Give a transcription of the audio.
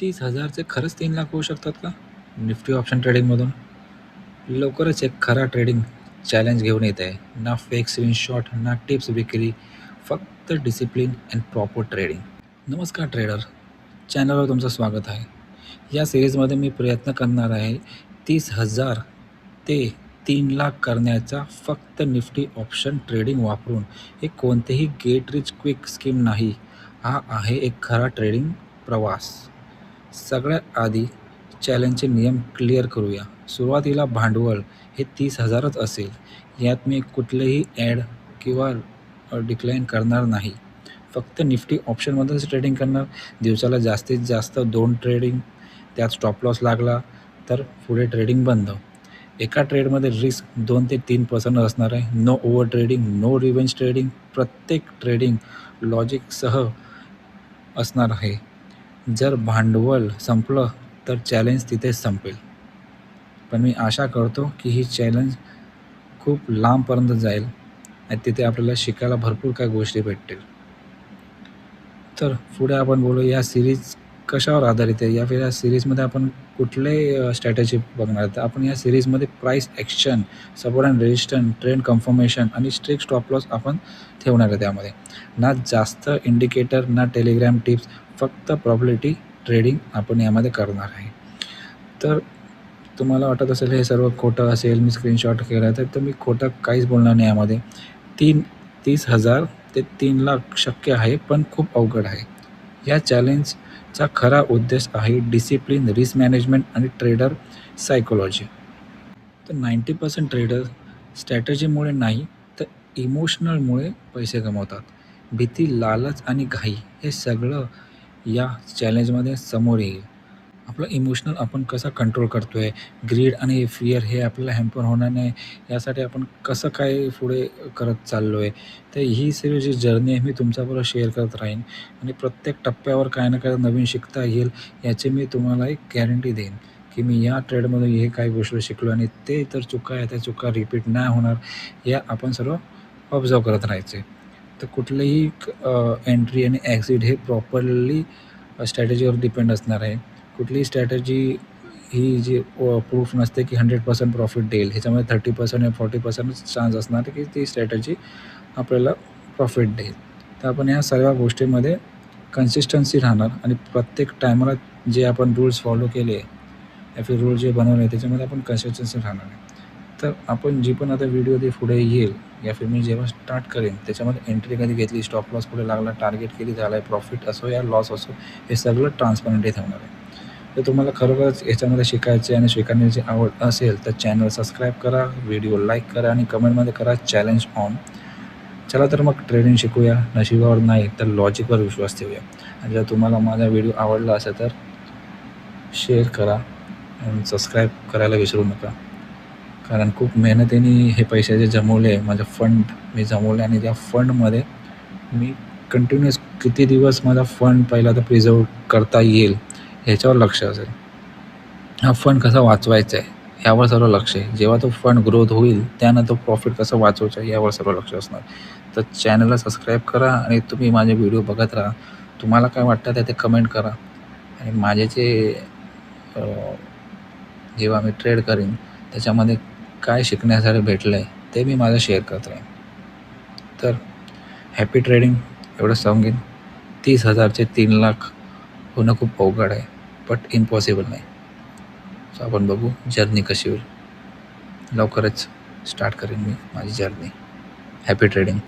30,000चे खरंच 3 लाख होऊ शकतात का? निफ्टी ऑप्शन ट्रेडिंगमधून? लवकरच एक खरा ट्रेडिंग चॅलेंज घेऊन येत आहे. ना फेक स्क्रीनशॉट, ना टिप्स विक्री, फक्त डिसिप्लिन अँड प्रॉपर ट्रेडिंग. नमस्कार ट्रेडर, चॅनलवर तुमचं स्वागत आहे. या सिरीजमध्ये मी प्रयत्न करणार आहे 30,000 ते 3 लाख करण्याचा फक्त निफ्टी ऑप्शन ट्रेडिंग वापरून. हे कोणतेही गेट रिच क्विक स्कीम नाही, हा आहे एक खरा ट्रेडिंग प्रवास. सगळ्यात आधी चॅलेंजचे नियम क्लिअर करूया. सुरुवातीला भांडवल हे 30,000च असेल. यात मी कुठलेही ॲड किंवा डिक्लाइन करणार नाही. फक्त निफ्टी ऑप्शनमधूनच ट्रेडिंग करणार. दिवसाला जास्तीत जास्त 2 ट्रेडिंग, त्यात स्टॉप लॉस लागला तर पुढे ट्रेडिंग बंद. एका ट्रेडमध्ये रिस्क 2 ते 3% असणार आहे. No over trading, no revenge trading. प्रत्येक ट्रेडिंग लॉजिकसह असणार आहे. जर भांडवल संपलं तर चॅलेंज तिथेच संपेल. पण मी आशा करतो की ही चॅलेंज खूप लांबपर्यंत जाईल आणि तिथे आपल्याला शिकायला भरपूर काही गोष्टी भेटतील. तर पुढे आपण बोलू या सिरीज कशावर आधारित आहे, या सिरीजमध्ये आपण कुठले स्ट्रॅटेजी बघणार. तर आपण या सिरीजमध्ये price action, support and resistance, trend confirmation आणि स्ट्रिक्ट स्टॉप लॉस आपण ठेवणार आहे. त्यामध्ये ना जास्त इंडिकेटर, ना टेलिग्राम टिप्स, फक्त प्रॉबिलिटी ट्रेडिंग आपण यामध्ये करणार आहे. तर तुम्हाला वाटत असेल हे सर्व खोटं असेल, मी स्क्रीनशॉट केला, तर मी खोटं काहीच बोलणार नाही. यामध्ये 30,000 ते 3 लाख शक्य आहे, पण खूप अवघड आहे. या चॅलेंजचा खरा उद्देश आहे डिसिप्लिन, रिस्क मॅनेजमेंट आणि ट्रेडर सायकोलॉजी. तर 90% ट्रेडर स्ट्रॅटेजीमुळे नाही तर इमोशनलमुळे पैसे कमवतात. भीती, लालच आणि घाई हे सगळं या चॅलेंजमध्ये समोर येईल. आपलं इमोशनल आपण कसं कंट्रोल करतो आहे, ग्रीड आणि फिअर हे आपल्याला हॅम्पर होणार नाही यासाठी आपण कसं काय पुढे करत चाललो आहे. तर ही सर्व जी जर्नी आहे मी तुमच्याबरोबर शेअर करत राहीन आणि प्रत्येक टप्प्यावर काय ना काय नवीन शिकता येईल याची मी तुम्हाला एक गॅरंटी देईन की मी या ट्रेडमध्ये हे काही गोष्टी शिकलो आणि ते तर चुका आहे त्या चुका रिपीट नाही होणार, या आपण सर्व ऑब्झर्व करत राहायचे. तर कुठलेही एंट्री आणि ॲक्झिट हे प्रॉपरली स्ट्रॅटेजीवर डिपेंड असणार आहे. कुठलीही स्ट्रॅटेजी ही जी प्रूफ नसते की 100% प्रॉफिट देईल. ह्याच्यामध्ये 30% या 40% चान्स असणार की ती स्ट्रॅटेजी आपल्याला प्रॉफिट देईल. तर आपण या सर्व गोष्टींमध्ये कन्सिस्टन्सी राहणार आणि प्रत्येक टायमाला जे आपण रूल्स फॉलो केले या फिर रूल जे बनवले त्याच्यामध्ये आपण कन्सिस्टन्सी राहणार आहे. तर आपण जी पण आता व्हिडिओ ती पुढे येईल या फिर मी जेव्हा स्टार्ट करेन त्याच्यामध्ये एंट्री कधी घेतली, स्टॉप लॉस पुढे लागला, टार्गेट किती झाला आहे, प्रॉफिट असो या लॉस असो, हे सगळं ट्रान्सपरंटली ठेवणार आहे. तर तुम्हाला खरोखरच याच्यामध्ये शिकायचे आणि शिकण्याची आवड असेल तर चॅनल सबस्क्राईब करा, व्हिडिओ लाईक करा आणि कमेंटमध्ये करा चॅलेंज ऑन. चला तर मग ट्रेडिंग शिकूया. नशिबावर नाही तर लॉजिकवर विश्वास ठेवूया. आणि जर तुम्हाला माझा व्हिडिओ आवडला असेल तर शेअर करा आणि सबस्क्राईब करायला विसरू नका. कारण खूप मेहनतीने हे पैसे जमवले, माझं फंड मी जमवले आणि त्या फंडमध्ये मी कंटिन्युअस किती दिवस माझा फंड पहिला तर प्रिझर्व करता येईल ह्याच्यावर लक्ष असेल. हा फंड कसा वाचवायचा आहे यावर सर्व लक्ष आहे. जेव्हा तो फंड ग्रोथ होईल त्यानंतर प्रॉफिट कसं वाचवायचं आहे यावर सर्व लक्ष असणार. तर चॅनलला सबस्क्राईब करा आणि तुम्ही माझे व्हिडिओ बघत राहा. तुम्हाला काय वाटतं ते कमेंट करा आणि माझे जे जेव्हा मी ट्रेड करीन त्याच्यामध्ये काय शिकण्यासाठी भेटलं आहे ते मी माझं शेअर करत राहीन. तर हॅपी ट्रेडिंग एवढं सांगेन. 30,000चे 3 लाख होणं खूप अवघड आहे, बट इम्पॉसिबल नाही. सो आपण बघू जर्नी कशी होईल. लवकरच स्टार्ट करेन मी माझी जर्नी. Happy trading.